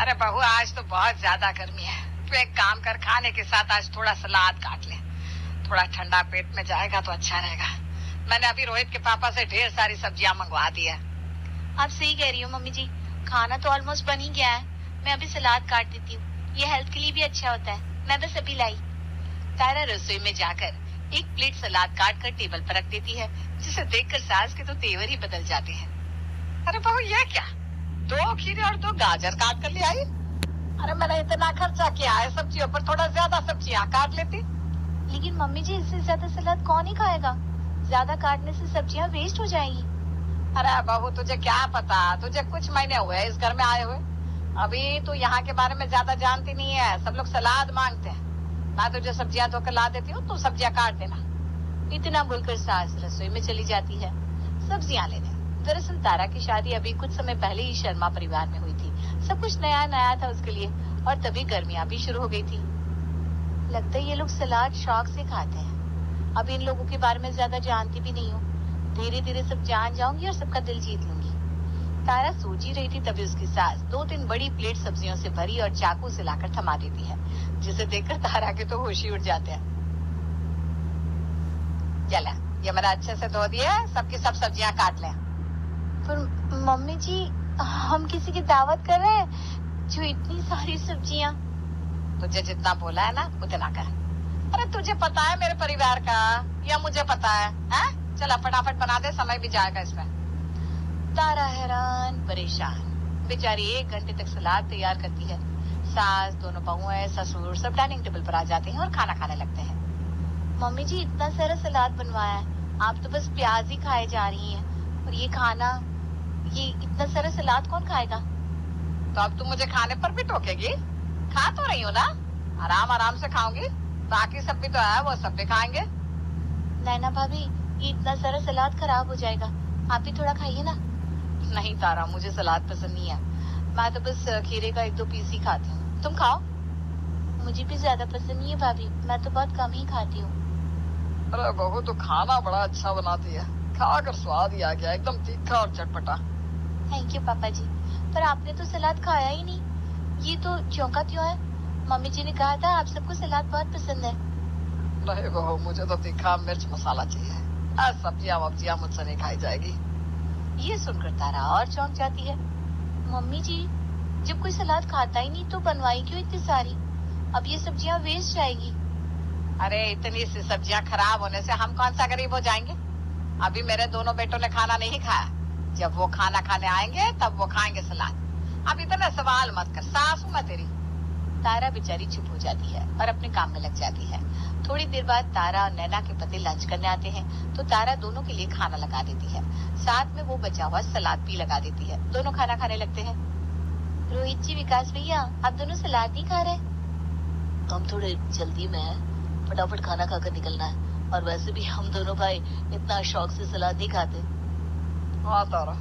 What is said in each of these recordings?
अरे बहू आज तो बहुत ज्यादा गर्मी है। तू एक काम कर, खाने के साथ आज थोड़ा सलाद काट ले। थोड़ा ठंडा पेट में जाएगा तो अच्छा रहेगा। मैंने अभी रोहित के पापा से ढेर सारी सब्जियां मंगवा दी है। आप सही कह रही हो मम्मी जी, खाना तो ऑलमोस्ट बन ही गया है। मैं अभी सलाद काट देती हूँ, ये हेल्थ के लिए भी अच्छा होता है। मैं बस अभी लाई। तारा रसोई में जाकर एक प्लेट सलाद काट कर टेबल पर रख देती है, जिसे देखकर सास के तो तेवर ही बदल जाते हैं। अरे बहू ये क्या, 2 खीरे और 2 गाजर काट कर ले आई। अरे मैंने इतना खर्चा किया है सब्जियों पर, थोड़ा ज्यादा सब्जियां काट लेती। लेकिन मम्मी जी इससे ज्यादा सलाद कौन ही खाएगा? ज्यादा काटने से सब्जियां वेस्ट हो जाएंगी। अरे बहू तुझे क्या पता, तुझे कुछ महीने हुए इस घर में आए हुए, अभी तू यहाँ के बारे में ज्यादा जानती नहीं है। सब लोग सलाद मांगते हैं। मैं तुझे सब्जियां धोकर ला देती हूँ, तू सब्जियां काट देना। इतना बोलकर सास रसोई में चली जाती है सब्जियां लेने। दरअसल तारा की शादी अभी कुछ समय पहले ही शर्मा परिवार में हुई थी। सब कुछ नया नया था उसके लिए, और तभी गर्मियां भी शुरू हो गई थी। लगता है ये लोग सलाद शौक से खाते हैं। अब इन लोगों के बारे में ज्यादा जानती भी नहीं हूँ। धीरे धीरे सब जान जाऊंगी और सबका दिल जीत लूंगी। तारा सोच ही रही थी, तभी उसकी सास 2-3 बड़ी प्लेट सब्जियों से भरी और चाकू से लाकर थमा देती है, जिसे देखकर तारा के तो होश ही उड़ जाते हैं। चला, ये मैंने अच्छे से धो दिया, सबकी सब सब्जियां काट ले। पर मम्मी जी, हम किसी की दावत कर रहे हैं जो इतनी सारी सब्जियां। तुझे जितना बोला है ना उतना कर। अरे तुझे पता है मेरे परिवार का, या मुझे पता है? चला फटाफट बना दे, समय भी जाएगा इसमें। तारा हैरान परेशान बेचारी 1 घंटे तक सलाद तैयार करती है। सास, दोनों बहुएं, ससुर सब डाइनिंग टेबल पर आ जाते हैं और खाना खाने लगते हैं। मम्मी जी इतना सारा सलाद बनवाया है, आप तो बस प्याज ही खाए जा रही हैं। और ये खाना, ये इतना सारा सलाद कौन खाएगा? तो अब तुम मुझे खाने पर भी टोकेगी? खा तो रही हो ना, आराम आराम से खाऊंगी। बाकी सब भी तो है, वो सब भी खाएंगे। नैना भाभी, ये इतना सारा सलाद खराब हो जाएगा, आप भी थोड़ा खाइए ना। नहीं तारा, मुझे सलाद पसंद नहीं है। मैं तो बस खीरे का 1-2 पीस ही खाती हूँ, तुम खाओ। मुझे भी ज्यादा पसंद नहीं है भाभी, मैं तो बहुत कम ही खाती हूँ। अरे बहू तो खाना बड़ा अच्छा बनाती है, खाकर स्वाद ही आ गया, एकदम तीखा और चटपटा। थैंक यू पापा जी, पर आपने तो सलाद खाया ही नहीं, ये तो चौंका क्यों है? मम्मी जी ने कहा था आप सबको सलाद बहुत पसंद है। नहीं बहू, मुझे तो तीखा मिर्च मसाला चाहिए। सब्जियां वब्जियां मुझसे नहीं खाई जाएगी। ये सुनकर तारा और चौंक जाती है। मम्मी जी, जब कोई सलाद खाता ही नहीं तो बनवाई क्यों इतनी सारी? अब ये सब्जियां वेस्ट जाएगी। अरे इतनी सी सब्जियां खराब होने से हम कौन सा गरीब हो जाएंगे? अभी मेरे दोनों बेटों ने खाना नहीं खाया, जब वो खाना खाने आएंगे तब वो खाएंगे सलाद। अब इतना सवाल मत कर, सासू मैं तेरी। तारा बेचारी चुप हो जाती है और अपने काम में लग जाती है। थोड़ी देर बाद तारा और नैना के पति लंच करने आते हैं, तो तारा दोनों के लिए खाना लगा देती है। साथ में वो बचा हुआ सलाद भी लगा देती है। दोनों खाना खाने लगते हैं। रोहित जी, विकास भैया, आप दोनों सलाद नहीं खा रहे? हम थोड़े जल्दी में है, फटाफट खाना खाकर निकलना है, और वैसे भी हम दोनों भाई इतना शौक से सलाद नहीं खाते। हाँ तारा,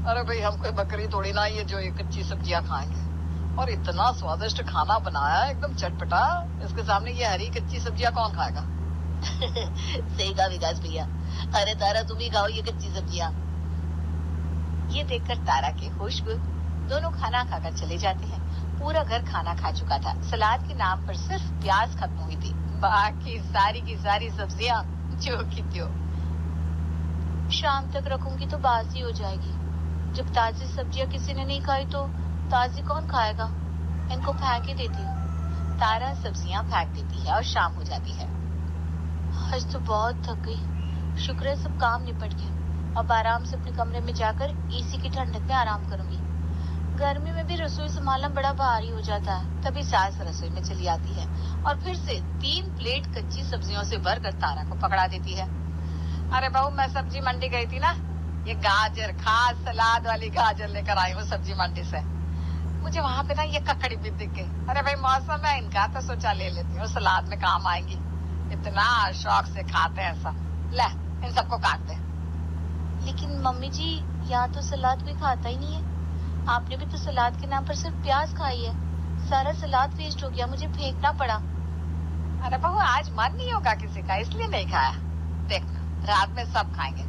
अरे भाई हम कोई बकरी थोड़ी ना ये जो ये कच्ची सब्जियां खाएंगे, और इतना स्वादिष्ट खाना बनाया एकदम चटपटा, इसके सामने ये हरी कच्ची सब्जियां कौन खाएगा? सही कहा विकास भैया। अरे तारा, तुम ही खाओ ये कच्ची सब्जियां। ये देखकर तारा के होश गुल दोनों खाना खाकर चले जाते हैं। पूरा घर खाना खा चुका था, सलाद के नाम पर सिर्फ प्याज खत्म हुई थी, बाकी सारी की सारी सब्जियां जो की त्यों। शाम तक रखूंगी तो बासी हो जाएगी। जब ताजी सब्जियां किसी ने नहीं खाई तो ताजी कौन खाएगा? इनको फेंक ही देती हूँ। तारा सब्जियां फेंक देती है और शाम हो जाती है। आज तो बहुत थक गई, शुक्र है सब काम निपट गया। अब आराम से अपने कमरे में जाकर एसी की ठंडक में आराम करूंगी। गर्मी में भी रसोई संभालना बड़ा भारी हो जाता है। तभी सास रसोई में चली आती है और फिर से 3 प्लेट कच्ची सब्जियों से भरकर तारा को पकड़ा देती है। अरे बहू, मैं सब्जी मंडी गई थी ना, ये गाजर, खास सलाद वाली गाजर लेकर आई हूँ सब्जी मंडी से। मुझे वहाँ पे ना ये ककड़ी भी दिख गई। अरे भाई मौसम है इनका, तो सोचा ले लेती हूँ, सलाद में काम आएंगी। इतना शौक से खाते हैं सब। ले, इन सबको काट दे। लेकिन मम्मी जी, यहाँ तो सलाद कोई खाता ही नहीं है। आपने भी तो सलाद के नाम पर सिर्फ प्याज खाई है। सारा सलाद वेस्ट हो गया, मुझे फेंकना पड़ा। अरे बहू, आज मन नहीं होगा किसी का, इसलिए नहीं खाया। देखना, रात में सब खाएंगे।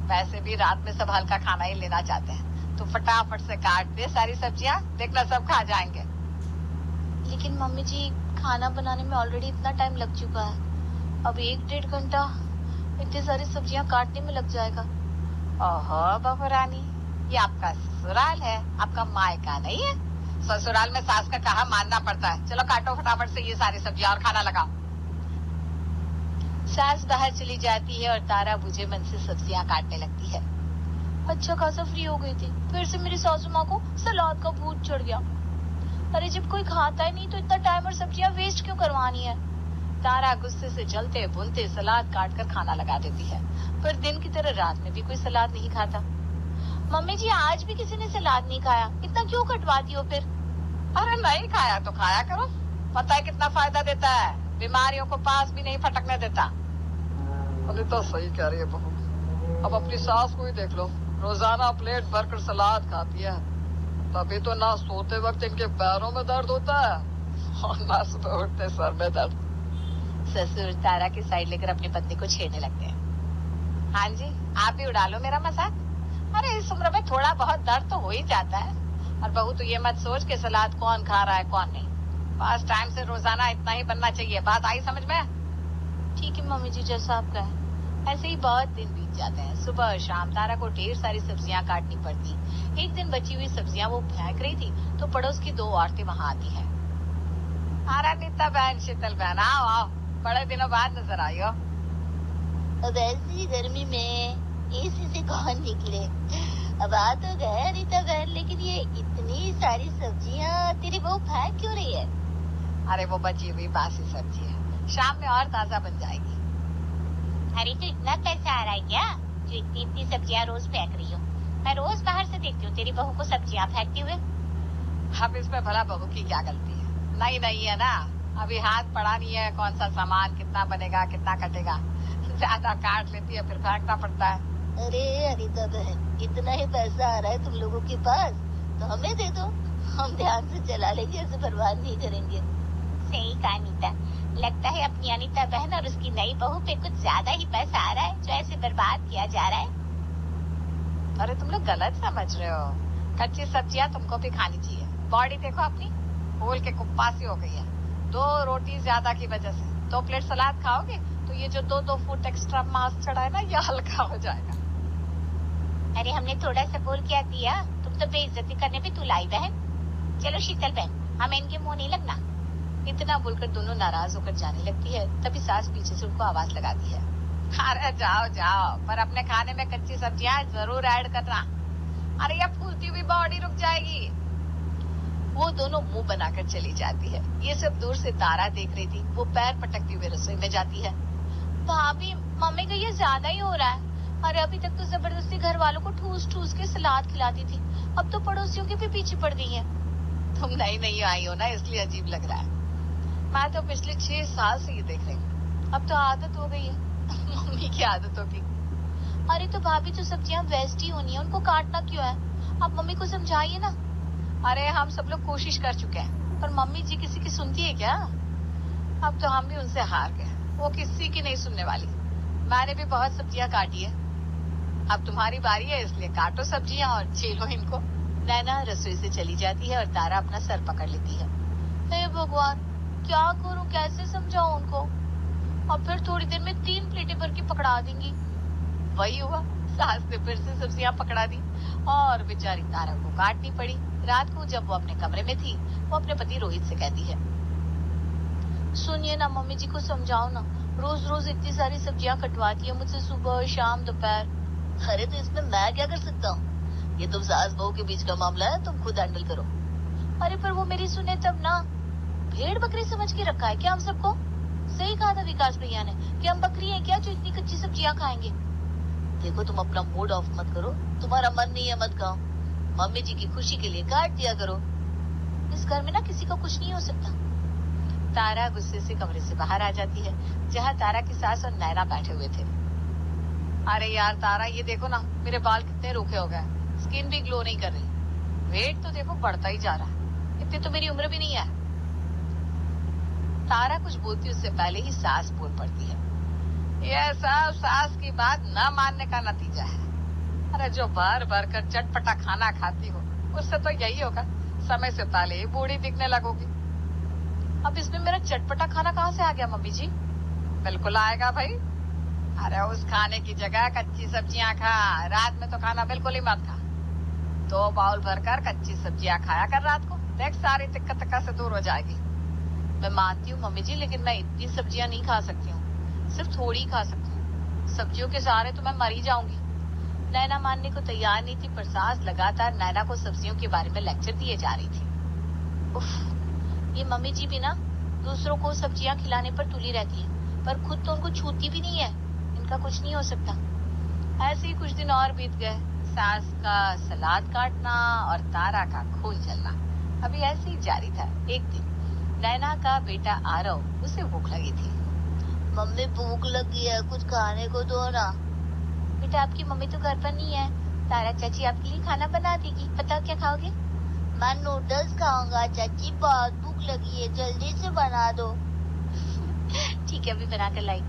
वैसे भी रात में सब हल्का खाना ही लेना चाहते हैं। तो फटाफट से काट दे सारी सब्जियां, देखना सब खा जाएंगे। लेकिन मम्मी जी खाना बनाने में ऑलरेडी इतना टाइम लग चुका है, अब 1-1.5 घंटा इतनी सारी सब्जियां काटने में लग जाएगा। ओहो बहू रानी, ये आपका ससुराल है, आपका मायका नहीं है। ससुराल में सास का कहा मानना पड़ता है। चलो काटो फटाफट से ये सारी सब्जियां और खाना लगाओ। सास बाहर चली जाती है और तारा बुझे मन से सब्जियां काटने लगती है। अच्छा खासा फ्री हो गई थी, फिर से मेरी सासू माँ को सलाद का भूत चढ़ गया। अरे जब कोई खाता ही नहीं तो इतना टाइम और सब्जियां वेस्ट क्यों करवानी है। तारा गुस्से से जलते भुनते सलाद काट कर खाना लगा देती है, पर दिन की तरह रात में भी कोई सलाद नहीं खाता। मम्मी जी आज भी किसी ने सलाद नहीं खाया, इतना क्यों कटवाती हो फिर? अरे नहीं खाया तो खाया करो, पता है कितना फायदा देता है, बीमारियों को पास भी नहीं फटकने देता। अरे तो सही कह रही है बहू, अब अपनी सास को ही देख लो, रोजाना प्लेट भरकर सलाद खाती है, तभी तो ना सोते वक्त इनके पैरों में दर्द होता है और ना सुबह उठते सर में दर्द। ससुर तारा की साइड लेकर अपनी पत्नी को छेड़ने लगते हैं। हाँ जी, आप भी उड़ा लो मेरा मजाक। अरे इस उम्र में थोड़ा बहुत दर्द तो हो ही जाता है, और बहू तो ये मत सोच के सलाद कौन खा रहा है कौन नहीं, बस टाइम से रोजाना इतना ही बनना चाहिए। बात आई समझ में? ठीक है मम्मी जी, जैसा आप कहें। ऐसे ही बहुत दिन बीत जाते हैं। सुबह और शाम तारा को ढेर सारी सब्जियां काटनी पड़ती। एक दिन बची हुई सब्जियां वो फेंक रही थी तो पड़ोस की 2 औरतें वहां आती हैं। अरे नीता बहन, शीतल बहन, आओ आओ, बड़े दिनों बाद नजर आई हो। अब ऐसी गर्मी में एसी से कौन निकले। अब आ तो गए अनीता बहन, लेकिन ये इतनी सारी सब्जियां तेरी बहू फेंक क्यों रही है? अरे वो बची हुई बासी सब्जी है, शाम में और ताजा बन जाएगी। अरे तो इतना पैसा आ रहा है क्या जो इतनी इतनी सब्जियां रोज फेंक रही हो? मैं रोज बाहर से देखती हूँ तेरी बहू को सब्जियां फेंकते हुए। अब इसमें भला बहू की क्या गलती है? नहीं है ना, अभी हाथ पड़ा नहीं है, कौन सा सामान कितना बनेगा कितना कटेगा, ज्यादा काट लेती है फिर फेंकना पड़ता है। अरे अनीता बहन, इतना ही पैसा आ रहा है तुम लोगों के पास तो हमें दे दो, हम ध्यान से चला लेंगे, ऐसे बर्बाद नहीं करेंगे। सही कहा अनीता, लगता है अपनी अनीता बहन और उसकी नई बहू पे कुछ ज्यादा ही पैसा आ रहा है जो ऐसे बर्बाद किया जा रहा है। अरे तुम लोग गलत समझ रहे हो, कच्ची सब्जियां तुमको भी खानी चाहिए। बॉडी देखो अपनी, फूल के कुप्पासी हो गई है 2 रोटी ज्यादा की वजह से। 2 प्लेट सलाद खाओगे तो ये जो 2 फुट एक्स्ट्रा मांस चढ़ा है ना, ये हल्का हो जाएगा। अरे हमने थोड़ा सा बोल क्या दिया, तुम तो बेइज्जती करने पे तुलाई बहन। चलो शीतल बहन, हमें इनके मुंह नहीं लगना। इतना बोलकर दोनों नाराज होकर जाने लगती है, तभी सास पीछे से उनको आवाज लगाती है। अरे जाओ जाओ, पर अपने खाने में कच्ची सब्जियां जरूर ऐड करना, अरे ये फूलती हुई बॉडी रुक जाएगी। वो दोनों मुंह बनाकर चली जाती है। ये सब दूर से तारा देख रही थी। वो पैर पटकती हुए रसोई में जाती है। भाभी, मम्मी का ये ज्यादा ही हो रहा है। अरे अभी तक तो जबरदस्ती घर वालों को ठूस ठूस के सलाद खिलाती थी, अब तो पड़ोसियों के भी पीछे पड़ गई है। तुम नहीं आई हो ना, इसलिए अजीब लग रहा है। मैं तो पिछले 6 साल से ये देख रही हूँ, अब तो आदत हो गई है। मम्मी की आदत होगी। अरे तो भाभी, जो सब्जियां वेस्ट ही होनी है उनको काटना क्यों है? आप मम्मी को समझाइए ना। अरे हम सब लोग कोशिश कर चुके हैं, पर मम्मी जी किसी की सुनती है क्या? अब तो हम भी उनसे हार गए, वो किसी की नहीं सुनने वाली। मैंने भी बहुत सब्जियां काटी है, अब तुम्हारी बारी है, इसलिए काटो सब्जियां और झेलो इनको। नैना रसोई से चली जाती है और तारा अपना सर पकड़ लेती है। हे भगवान, क्या करूं, कैसे समझाऊं उनको? और फिर थोड़ी देर में 3 प्लेटें भर के पकड़ा देंगी। वही हुआ, सास ने फिर से सब्जियां पकड़ा दी और बेचारी तारा को काटनी पड़ी। रात को जब वो अपने कमरे में थी, वो अपने पति रोहित से कहती है, सुनिए ना, मम्मी जी को समझाओ ना, रोज रोज इतनी सारी सब्जियां कटवाती है मुझसे, सुबह शाम दोपहर। अरे तो इसमें मैं क्या कर सकता हूँ? ये तुम सास बहू के बीच का मामला है, तुम खुद हैंडल करो। अरे पर वो मेरी सुने तब ना। भेड़ बकरी समझ के रखा है क्या हम सबको? सही कहा था विकास भैया ने कि हम बकरी हैं क्या जो इतनी कच्ची सब्जियां खाएंगे। देखो, तुम अपना मूड ऑफ मत करो, तुम्हारा मन नहीं है मत खाओ, मम्मी जी की खुशी के लिए काट दिया करो। इस घर में ना किसी का कुछ नहीं हो सकता। तारा गुस्से से कमरे से बाहर आ जाती है, जहाँ तारा की सास और नैना बैठे हुए थे। अरे यार तारा, ये देखो ना, मेरे बाल कितने रूखे हो गए, स्किन भी ग्लो नहीं कर रही, वेट तो देखो बढ़ता ही जा रहा है, इतनी तो मेरी उम्र भी नहीं है। तारा कुछ बोलती उससे पहले ही सास बोल पड़ती है, यह सब सास की बात न मानने का नतीजा है। अरे जो भर भर कर चटपटा खाना खाती हो, उससे तो यही होगा, समय से पहले ही बूढ़ी दिखने लगोगी। अब इसमें मेरा चटपटा खाना कहाँ से आ गया मम्मी जी? बिल्कुल आएगा भाई। अरे उस खाने की जगह कच्ची सब्जियां खा। रात में तो खाना बिल्कुल ही मत खा। 2 बाउल भरकर कच्ची सब्जियां खाया कर रात को। देख सारी दिक्कत से दूर हो जाएगी। मैं मानती हूँ मम्मी जी, लेकिन मैं इतनी सब्जियां नहीं खा सकती हूँ, सिर्फ थोड़ी खा सकती हूँ। सब्जियों के सहारे तो मैं मर ही जाऊंगी। नैना मानने को तैयार नहीं थी, पर सास लगातार नैना को सब्जियों के बारे में लेक्चर दिए जा रही थी। उफ, ये मम्मी जी भी ना दूसरों को सब्जियां खिलाने पर तुली रहती है, पर खुद तो उनको छूती भी नहीं है। इनका कुछ नहीं हो सकता। ऐसे ही कुछ दिन और बीत गए। सास का सलाद काटना और तारा का खून जलना अभी ऐसे ही जारी था। एक दिन नैना का बेटा आरव, उसे भूख लगी थी। मम्मी भूख लगी है, कुछ खाने को दो ना। बेटा आपकी मम्मी तो घर पर नहीं है, तारा चाची आपके लिए खाना बना देगी। बताओ क्या खाओगे? मैं नूडल्स खाऊंगा चाची, बहुत भूख लगी है, जल्दी से बना दो। ठीक है, अभी बना कर लाई।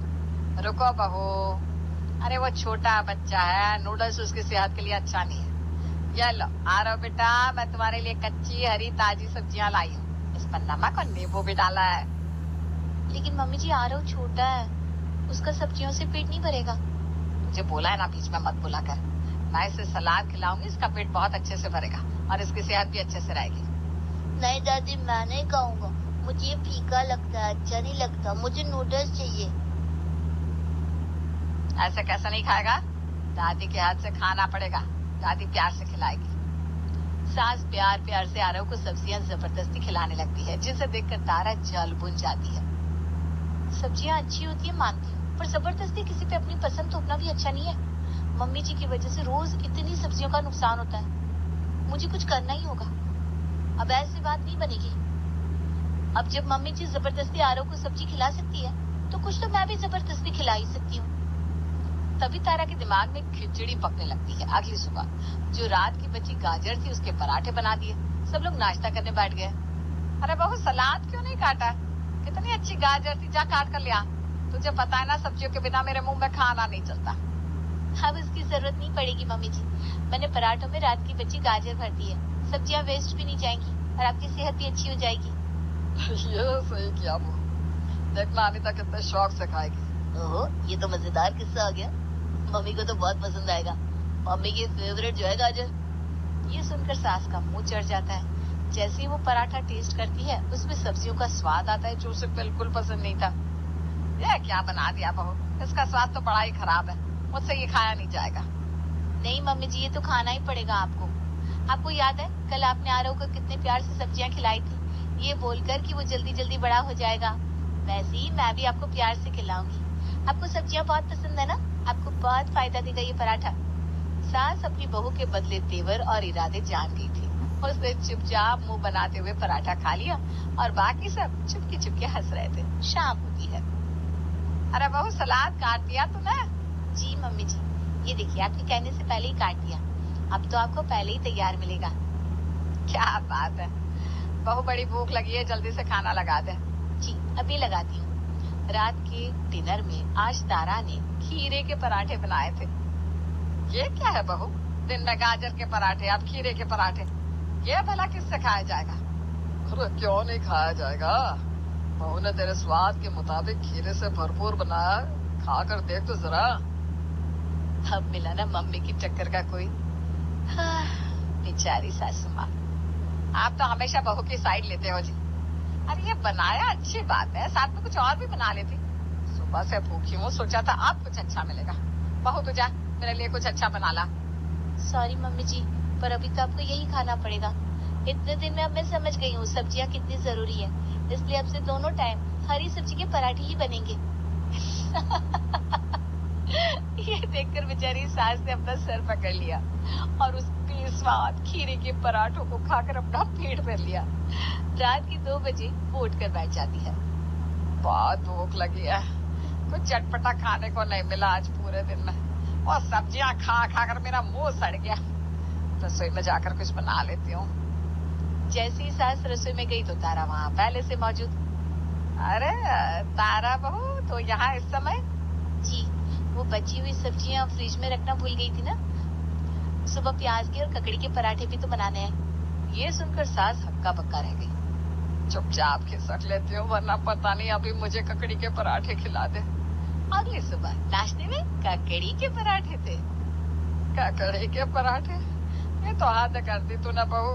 रुको बहू, अरे वो छोटा बच्चा है, नूडल्स उसकी सेहत के लिए अच्छा नहीं है। ये लो आरो बेटा, मैं तुम्हारे लिए कच्ची हरी ताजी सब्जियां लाई हूँ। इस पर नमक और नींबू भी डाला है। लेकिन मम्मी जी आरव छोटा है, उसका सब्जियों से पेट नहीं भरेगा। मुझे बोला है ना बीच में मत बुला कर। मैं इसे सलाद खिलाऊंगी, इसका पेट बहुत अच्छे से भरेगा और इसकी सेहत भी अच्छे से रहेगी। नहीं दादी, मैं नहीं खाऊंगा, मुझे ये फीका लगता है, अच्छा नहीं लगता। मुझे नूडल्स चाहिए। ऐसे कैसे नहीं खाएगा? दादी के हाथ से खाना पड़ेगा, दादी प्यार से खिलाएगी। सास प्यार प्यार से आरव को सब्जियां जबरदस्ती खिलाने लगती है, जिसे देखकर तारा जल बुन जाती है। सब्जियां अच्छी होती है मानती हूँ, पर जबरदस्ती किसी पे अपनी पसंद थोपना भी अच्छा नहीं है। मम्मी जी की वजह से रोज इतनी सब्जियों का नुकसान होता है। मुझे कुछ करना ही होगा। अब ऐसी बात नहीं बनेगी। अब जब मम्मी जी जबरदस्ती आरव को सब्जी खिला सकती है, तो कुछ तो मैं भी जबरदस्ती खिला ही सकती हूँ। तभी तारा के दिमाग में खिचड़ी पकने लगती है। अगली सुबह जो रात की बची गाजर थी, उसके पराठे बना दिए। सब लोग नाश्ता करने बैठ गए। अरे बहू, सलाद क्यों नहीं काटा? कितनी अच्छी गाजर थी, जा काट कर लिया। तुझे पता है ना सब्जियों के बिना मेरे मुंह में खाना नहीं चलता। अब इसकी जरूरत नहीं पड़ेगी मम्मी जी। मैंने पराठों में रात की बची गाजर भर दी है। सब्जियां वेस्ट भी नहीं जाएंगी और आपकी सेहत भी अच्छी हो जाएगी। ये सही किया वो। देखना अनिता कितने शौक से खाएगी। ओहो, ये तो मजेदार किस्सा आ गया। मम्मी को तो बहुत पसंद आएगा। मम्मी की फेवरेट जो है गाजर। ये सुनकर सास का मुंह चढ़ जाता है। जैसे ही वो पराठा टेस्ट करती है, उसमें सब्जियों का स्वाद आता है, जो उसे बिल्कुल पसंद नहीं था। ये क्या बना दिया बहू, इसका स्वाद तो बड़ा ही खराब है, मुझसे ये खाया नहीं जाएगा। नहीं मम्मी जी, ये तो खाना ही पड़ेगा आपको। आपको याद है कल आपने आरव को कितने प्यार से सब्जियां खिलाई थी, ये बोलकर कि वो जल्दी जल्दी बड़ा हो जाएगा। वैसे ही मैं भी आपको प्यार से खिलाऊंगी। आपको सब्जियां बहुत पसंद है ना, आपको बहुत फायदा देगा ये पराठा। सास अपनी बहू के बदले तेवर और इरादे जान गई थी। उसने चुपचाप मुंह बनाते हुए पराठा खा लिया और बाकी सब चुपके चुपके हंस रहे थे। शाम होती है। अरे बहू, सलाद काट दिया तूने? जी मम्मी जी, ये देखिए आपके कहने से पहले ही काट दिया। अब तो आपको पहले ही तैयार मिलेगा। क्या बात है बहू, बड़ी भूख लगी है, जल्दी से खाना लगा दे। जी अभी लगाती हूँ। रात के डिनर में आज तारा ने खीरे के पराठे बनाए थे। ये क्या है बहू, दिन में गाजर के पराठे, अब खीरे के पराठे? ये भला किससे खाया जाएगा? अरे क्यों नहीं खाया जाएगा? बहू ने तेरे स्वाद के मुताबिक खीरे से भरपूर बनाया, खा कर देख तो जरा। अब मिला ना मम्मी की टक्कर का कोई। बेचारी सासू माँ। आप तो हमेशा बहू की साइड लेते हो जी। अरे ये बनाया अच्छी बात है, साथ में कुछ और भी बना लेती। सुबह से भूखी हूँ, सोचा था आप कुछ अच्छा मिलेगा। बहू तू जा, मेरे लिए कुछ अच्छा बना ला। सॉरी मम्मी जी, पर अभी तो आपको यही खाना पड़ेगा। इतने दिन में अब मैं समझ गई हूँ सब्जियाँ कितनी जरूरी है, इसलिए अब से दोनों टाइम हरी सब्जी के पराठे ही बनेंगे। ये देखकर बेचारी सास ने अपना सर पकड़ लिया और उस बेस्वाद खीरे के पराठों को खाकर अपना पेट भर लिया। रात के 2 बजे वो उठकर बैठ जाती है। बहुत भूख लगी है, कुछ चटपटा खाने को नहीं मिला आज पूरे दिन में, और सब्जियां खा खा कर मेरा मुंह सड़ गया। रसोई में जाकर कुछ बना लेती हूँ। जैसे ही सास रसोई में गई तो तारा वहाँ पहले से मौजूद। अरे तारा बहू, तो यहाँ इस समय? जी, वो बची हुई सब्जियां फ्रिज में रखना भूल गई थी ना। सुबह प्याज के और ककड़ी के पराठे भी तो बनाने हैं। ये सुनकर सास हक्का बक्का रह गई। चुपचाप खिसक लेती हूँ, वरना पता नहीं अभी मुझे ककड़ी के पराठे खिला दे। अगली सुबह नाश्ते में ककड़ी के पराठे थे। ककड़ी के पराठे? ये तो हद कर दी तूने बहू।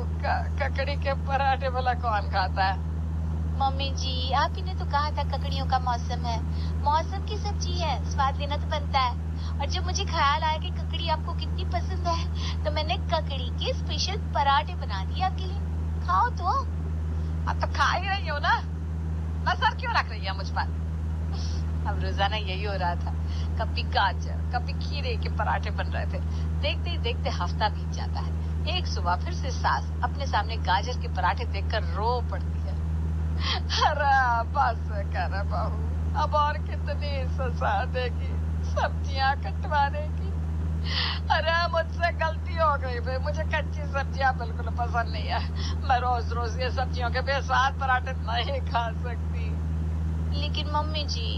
ककड़ी के पराठे भला कौन खाता है? मम्मी जी, आप ही ने तो कहा था ककड़ियों का मौसम है, मौसम की सब्जी है, स्वाद लेना तो बनता है। और जब मुझे ख्याल आया कि ककड़ी आपको कितनी पसंद है, तो मैंने ककड़ी के स्पेशल पराठे बना दिए आपके लिए। खाओ तो। अब तो खा ही रही हूँ ना, नजर क्यों रख रही है मुझ पर? अब रोजाना यही हो रहा था। कभी गाजर, कभी खीरे के पराठे बन रहे थे। देखते ही देखते हफ्ता बीत जाता है। एक सुबह फिर से सास अपने सामने गाजर के पराठे देखकर रो पड़ती है। अरे बस कर बहू, अब और कितनी सजा देगी सब्जियां कटवाने की? अरे मुझसे गलती हो गई भाई, मुझे कच्ची सब्जियां बिल्कुल पसंद नहीं है। मैं रोज रोज ये सब्जियों के बेस्वाद पराठे नहीं खा सकती। लेकिन मम्मी जी,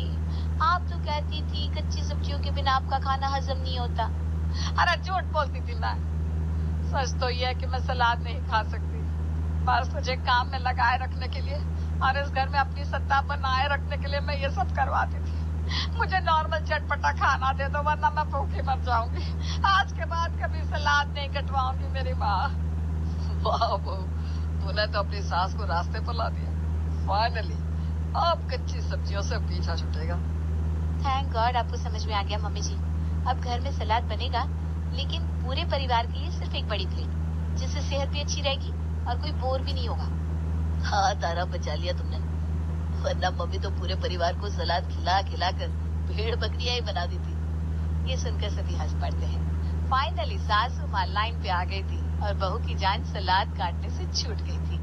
आप तो कहती थी कच्ची सब्जियों के बिना आपका खाना हजम नहीं होता। अरे झूठ बोलती थी मैं। सच तो ये है कि मैं सलाद नहीं खा सकती। बस मुझे काम में लगाए रखने के लिए और इस घर में अपनी सत्ता बनाए रखने के लिए मैं ये सब करवाती थी। मुझे नॉर्मल चटपटा खाना दे दो, वरना मैं भूखी मर जाऊंगी। आज के बाद कभी सलाद नहीं कटवाऊंगी मेरी माँ। वाह बहू, तूने तो अपनी सास को रास्ते पर ला दिया। फाइनली अब कच्ची सब्जियों से पीछा छूटेगा। थैंक गॉड आपको समझ में आ गया मम्मी जी। अब घर में सलाद बनेगा, लेकिन पूरे परिवार के लिए सिर्फ एक बड़ी प्लेट, जिससे सेहत भी अच्छी रहेगी और कोई बोर भी नहीं होगा। हाँ तारा, बचा लिया तुमने, वरना मम्मी तो पूरे परिवार को सलाद खिला खिला कर भेड़ बकरियां ही बना देती। ये सुनकर सभी हंस पड़ते हैं। फाइनली सासू माँ लाइन पे आ गई थी और बहू की जान सलाद काटने से छूट गई थी।